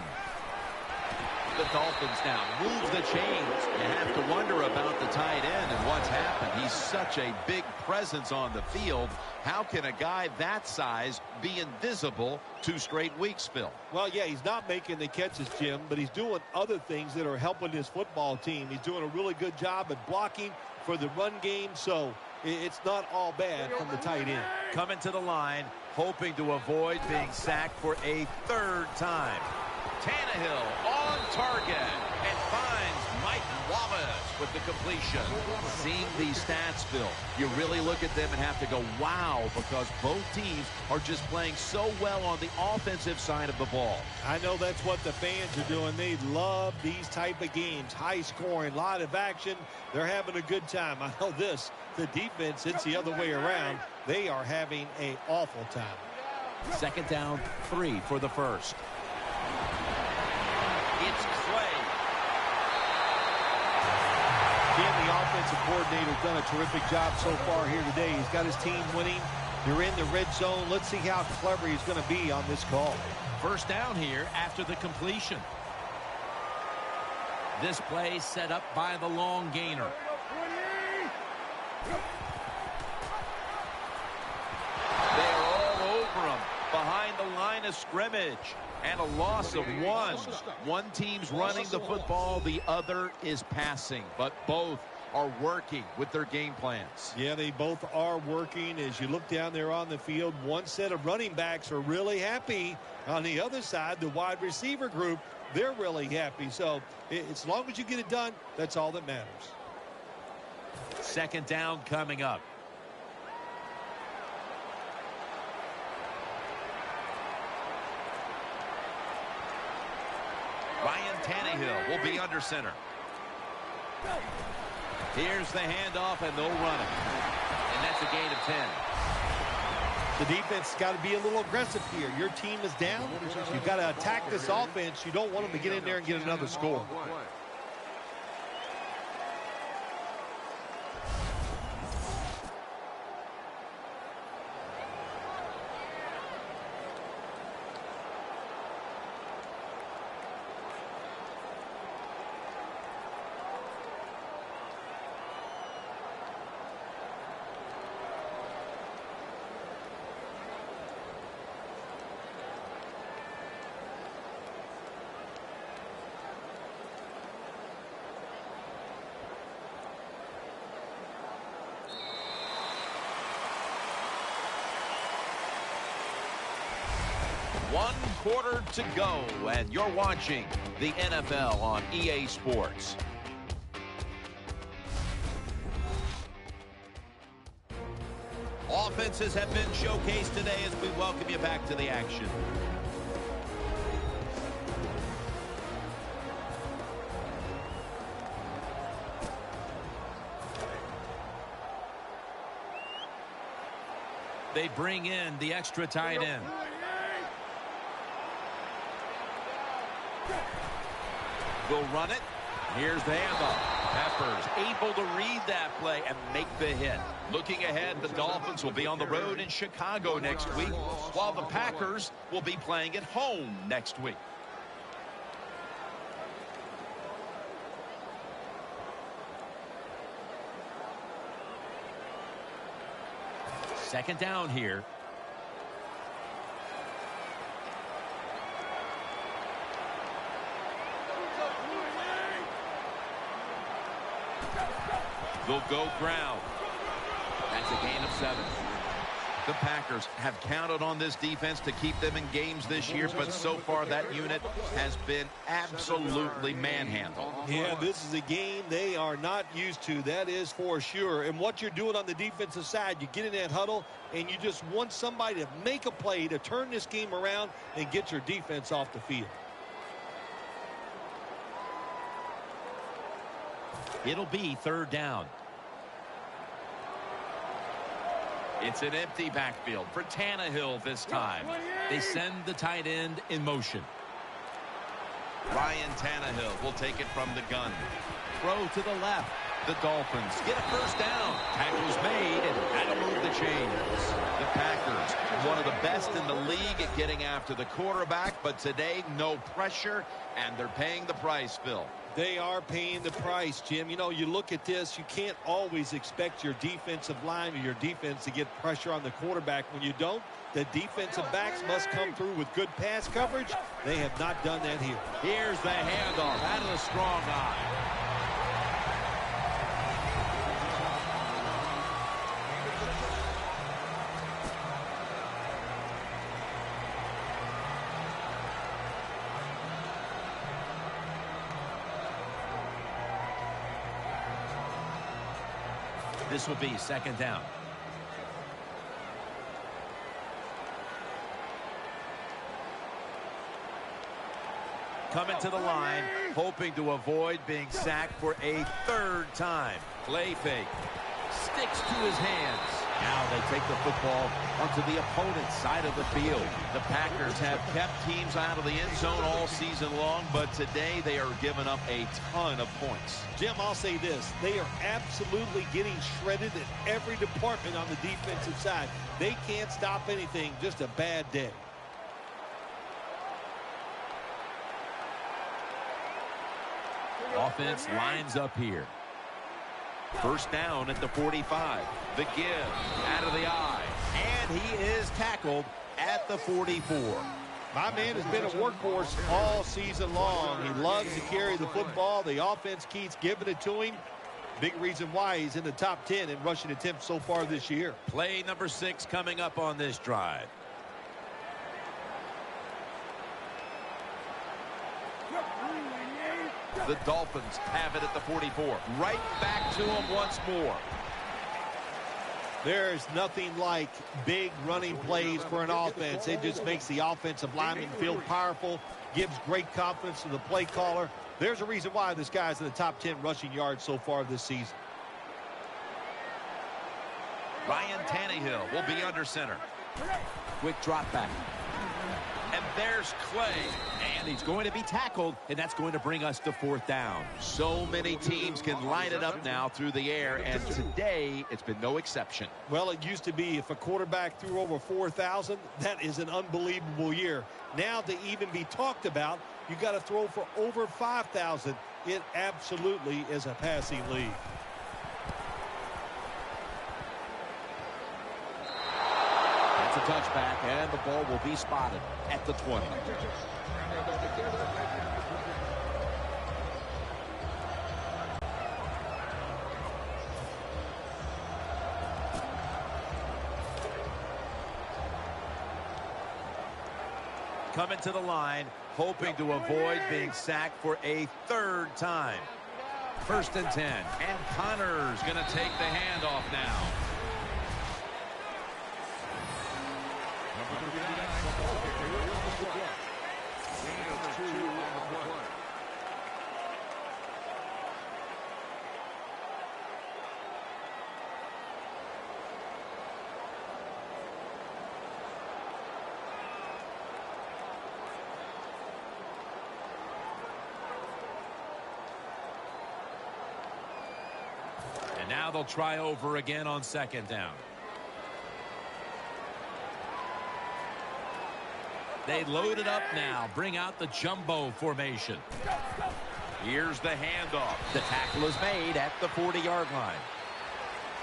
The Dolphins now move the chains. You have to wonder about the tight end and what's happened. He's such a big presence on the field. How can a guy that size be invisible 2 straight weeks, Phil? Well, yeah, he's not making the catches, Jim, but he's doing other things that are helping his football team. He's doing a really good job at blocking for the run game, so it's not all bad from the tight end. Coming to the line, hoping to avoid being sacked for a 3rd time. Tannehill on target and finds Mike Wallace with the completion. Seeing these stats, Bill, you really look at them and have to go, wow, because both teams are just playing so well on the offensive side of the ball. I know that's what the fans are doing. They love these type of games. High scoring, a lot of action. They're having a good time. I know this. The defense, it's the other way around. They are having an awful time. 2nd down, 3 for the first. It's Clay. Again, the offensive coordinator's done a terrific job so far here today. He's got his team winning. They're in the red zone. Let's see how clever he's going to be on this call. First down here after the completion. This play set up by the long gainer. They're all over him behind the line of scrimmage. And a loss of 1. One team's running the football, the other is passing. But both are working with their game plans. Yeah, they both are working. As you look down there on the field, one set of running backs are really happy. On the other side, the wide receiver group, they're really happy. So as long as you get it done, that's all that matters. 2nd down coming up. Tannehill will be under center. Here's the handoff, and they'll run it. And that's a gain of 10. The defense has got to be a little aggressive here. Your team is down. You've got to attack this offense. You don't want them to get in there and get another score. One quarter to go, and you're watching the NFL on EA Sports. Offenses have been showcased today as we welcome you back to the action. They bring in the extra tight end. Will run it. Here's the handoff. Peppers able to read that play and make the hit. Looking ahead, the Dolphins will be on the road in Chicago next week, while the Packers will be playing at home next week. Second down here. They'll go ground. That's a gain of 7. The Packers have counted on this defense to keep them in games this year, but so far that unit has been absolutely manhandled. Yeah, this is a game they are not used to. That is for sure. And what you're doing on the defensive side, you get in that huddle, and you just want somebody to make a play to turn this game around and get your defense off the field. It'll be third down. It's an empty backfield for Tannehill this time. They send the tight end in motion. Ryan Tannehill will take it from the gun. Throw to the left. The Dolphins get a first down. Tackles made, and that'll move the chains. The Packers, one of the best in the league at getting after the quarterback, but today no pressure, and they're paying the price, Phil. They are paying the price, Jim. You know, you look at this, you can't always expect your defensive line or your defense to get pressure on the quarterback. When you don't, the defensive backs must come through with good pass coverage. They have not done that here. Here's the handoff out of the strong eye. This will be second down. Coming to the line, hoping to avoid being sacked for a third time. Play fake. Sticks to his hands. Now they take the football onto the opponent's side of the field. The Packers have kept teams out of the end zone all season long, but today they are giving up a ton of points. Jim, I'll say this. They are absolutely getting shredded in every department on the defensive side. They can't stop anything. Just a bad day. Offense lines up here. First down at the 45. The give out of the eye. And he is tackled at the 44. My man has been a workhorse all season long. He loves to carry the football. The offense keeps giving it to him. Big reason why he's in the top 10 in rushing attempts so far this year. Play number 6 coming up on this drive. The Dolphins have it at the 44. Right back to him once more. There's nothing like big running plays for an offense. It just makes the offensive lineman feel powerful, gives great confidence to the play caller. There's a reason why this guy's in the top 10 rushing yards so far this season. Ryan Tannehill will be under center. Quick drop back. And there's Clay. And he's going to be tackled, and that's going to bring us to 4th down. So many teams can line it up now through the air, and today it's been no exception. Well, it used to be if a quarterback threw over 4,000, that is an unbelievable year. Now to even be talked about, you got to throw for over 5,000. It absolutely is a passing league. That's a touchback, and the ball will be spotted at the 20. Coming to the line, hoping to avoid being sacked for a 3rd time. 1st and 10. And Connor's going to take the handoff now. And now they'll try over again on 2nd down. They load it up now. Bring out the jumbo formation. Here's the handoff. The tackle is made at the 40-yard line.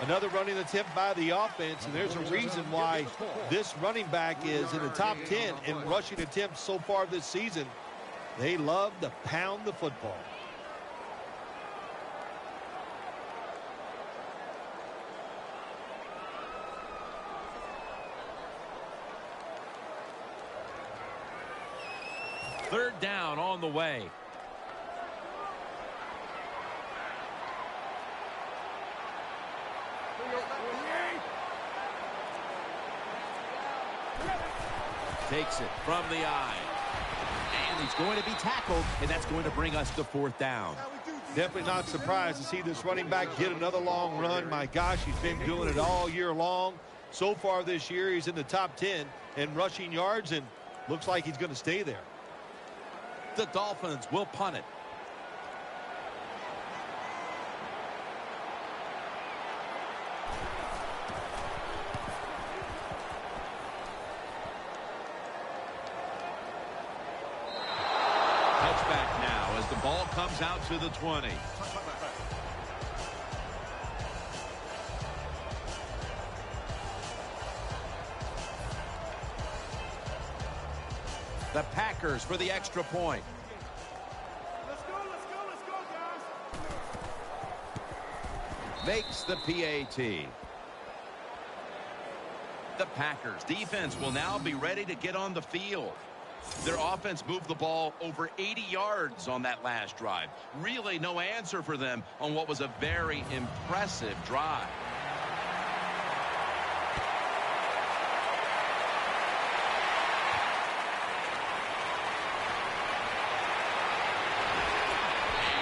Another running attempt by the offense, and there's a reason why this running back is in the top 10 in rushing attempts so far this season. They love to pound the football. Third down on the way. Takes it from the eye. And he's going to be tackled, and that's going to bring us to 4th down. Definitely not surprised to see this running back get another long run. My gosh, he's been doing it all year long. So far this year, he's in the top 10 in rushing yards, and looks like he's going to stay there. The Dolphins will punt it. Touchback now as the ball comes out to the 20. The Packers for the extra point. Let's go, guys. Makes the PAT. The Packers defense will now be ready to get on the field. Their offense moved the ball over 80 yards on that last drive. Really no answer for them on what was a very impressive drive.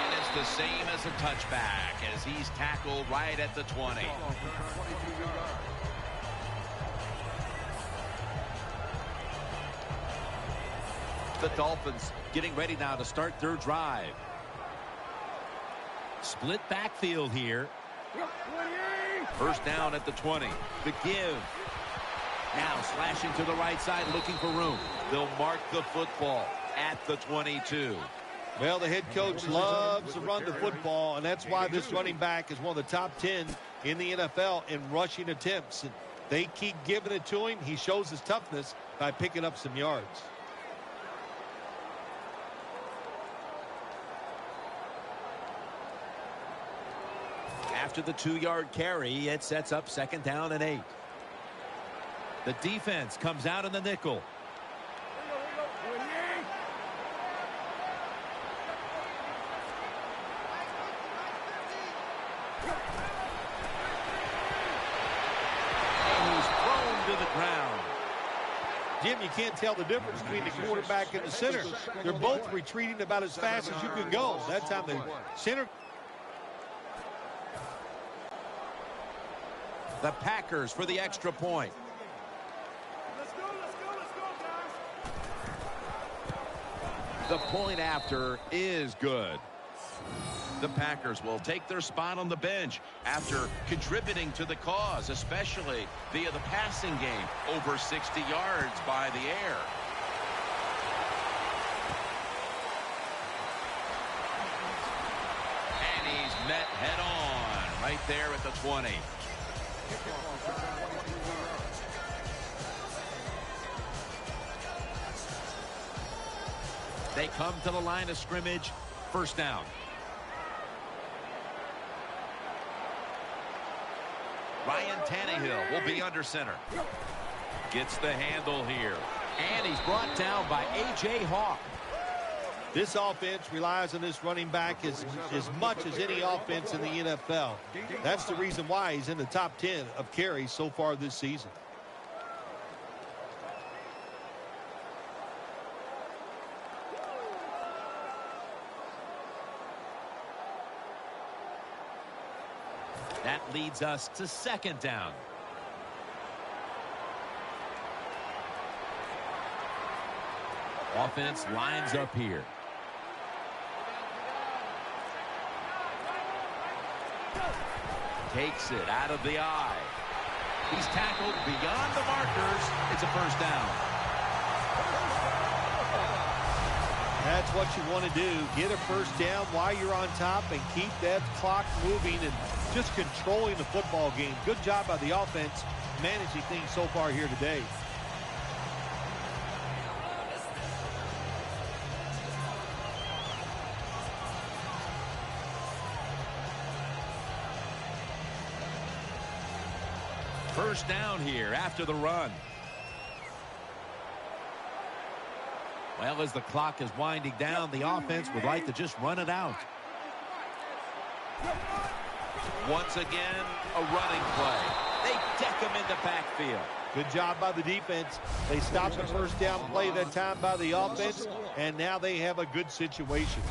And it's the same as a touchback as he's tackled right at the 20. The Dolphins getting ready now to start their drive. Split backfield here. First down at the 20. The give. Now slashing to the right side, looking for room. They'll mark the football at the 22. Well, the head coach loves to run the football, and that's why this running back is one of the top 10 in the NFL in rushing attempts. And they keep giving it to him. He shows his toughness by picking up some yards. After the 2-yard carry, it sets up 2nd down and 8. The defense comes out in the nickel. Jim, you can't tell the difference between the quarterback and the center. They're both retreating about as fast as you can go. That time the center. The Packers for the extra point. Let's go, guys. The point after is good. The Packers will take their spot on the bench after contributing to the cause, especially via the passing game, over 60 yards by the air. And he's met head on right there at the 20. They come to the line of scrimmage, first down. Ryan Tannehill will be under center. Gets the handle here. And he's brought down by A.J. Hawk. This offense relies on this running back as much as any offense in the NFL. That's the reason why he's in the top 10 of carries so far this season. That leads us to second down. Offense lines up here. Takes it out of the eye. He's tackled beyond the markers. It's a first down. That's what you want to do. Get a first down while you're on top and keep that clock moving and just controlling the football game. Good job by the offense managing things so far here today. First down here after the run. Well, as the clock is winding down, the offense would like to just run it out. Once again, a running play. They deck him in the backfield. Good job by the defense. They stopped the first down play that time by the offense, and now they have a good situation.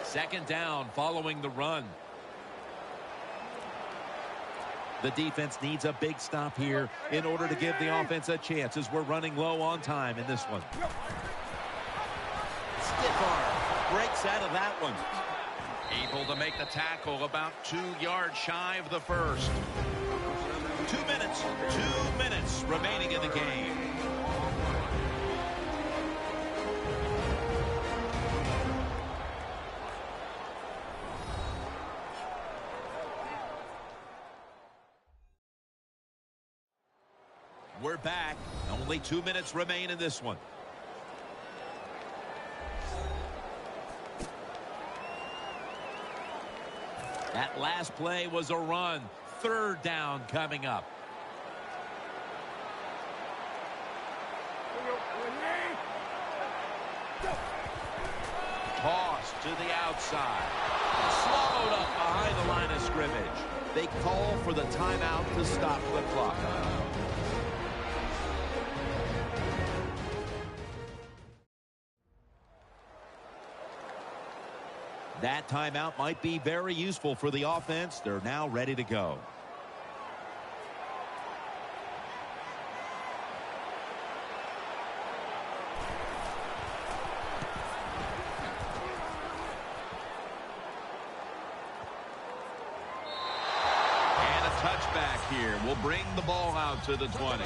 Second down following the run. The defense needs a big stop here in order to give the offense a chance as we're running low on time in this one. Stiff arm breaks out of that one. Able to make the tackle about 2 yards shy of the first. 2 minutes remaining in the game. We're back. Only 2 minutes remain in this one. That last play was a run. Third down coming up. Toss to the outside. Swallowed up behind the line of scrimmage. They call for the timeout to stop the clock. That timeout might be very useful for the offense. They're now ready to go. And a touchback here will bring the ball out to the 20.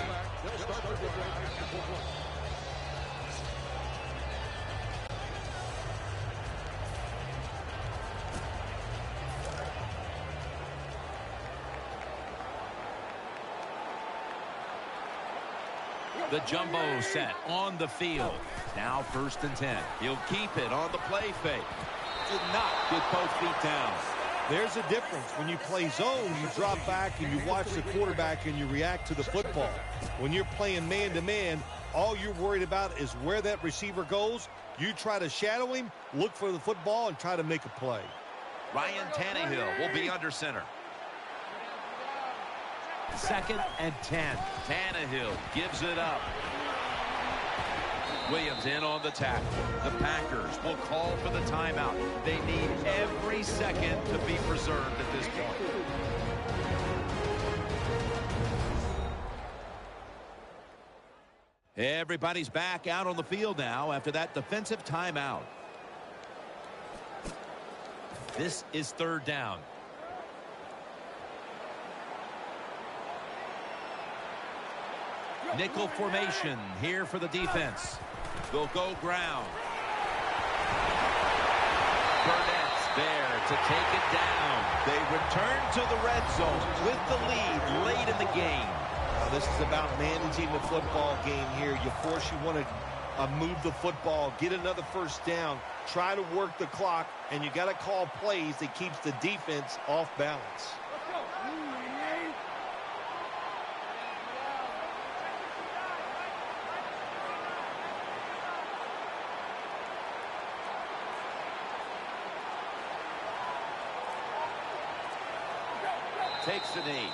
The jumbo set on the field. Now 1st and 10. He'll keep it on the play fake. did not get both feet down. There's a difference. When you play zone, you drop back and you watch the quarterback and you react to the football. When you're playing man-to-man, all you're worried about is where that receiver goes. You try to shadow him, look for the football, and try to make a play. Ryan Tannehill will be under center. 2nd and 10. Tannehill gives it up. Williams in on the tackle. The Packers will call for the timeout. They need every second to be preserved at this point. Everybody's back out on the field now after that defensive timeout. This is 3rd down. Nickel formation here for the defense. They'll go ground. Burnett's there to take it down. They return to the red zone with the lead late in the game. Now, this is about managing the football game here. You want to move the football, get another 1st down, try to work the clock, and you got to call plays that keeps the defense off balance. Takes the knee.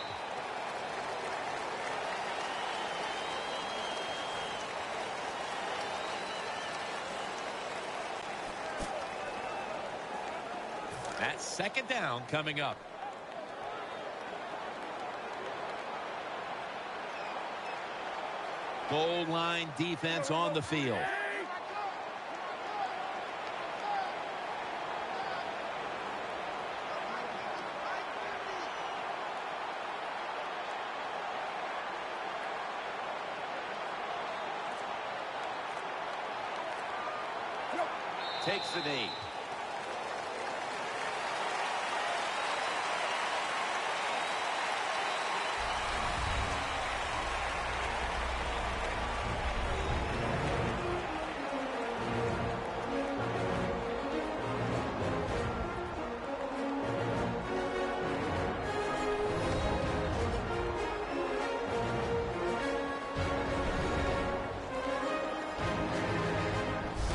That's 2nd down coming up. Goal line defense on the field. Takes the knee.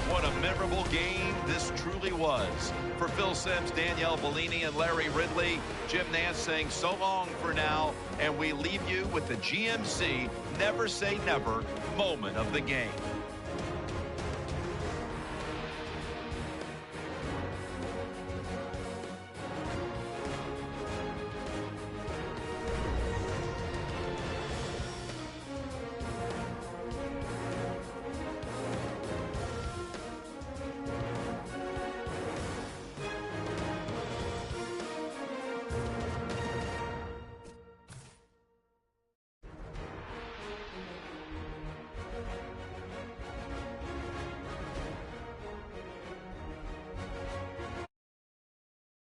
What a memorable game this truly was. For Phil Simms, Danielle Bellini, and Larry Ridley, Jim Nance saying so long for now, and we leave you with the GMC Never Say Never moment of the game.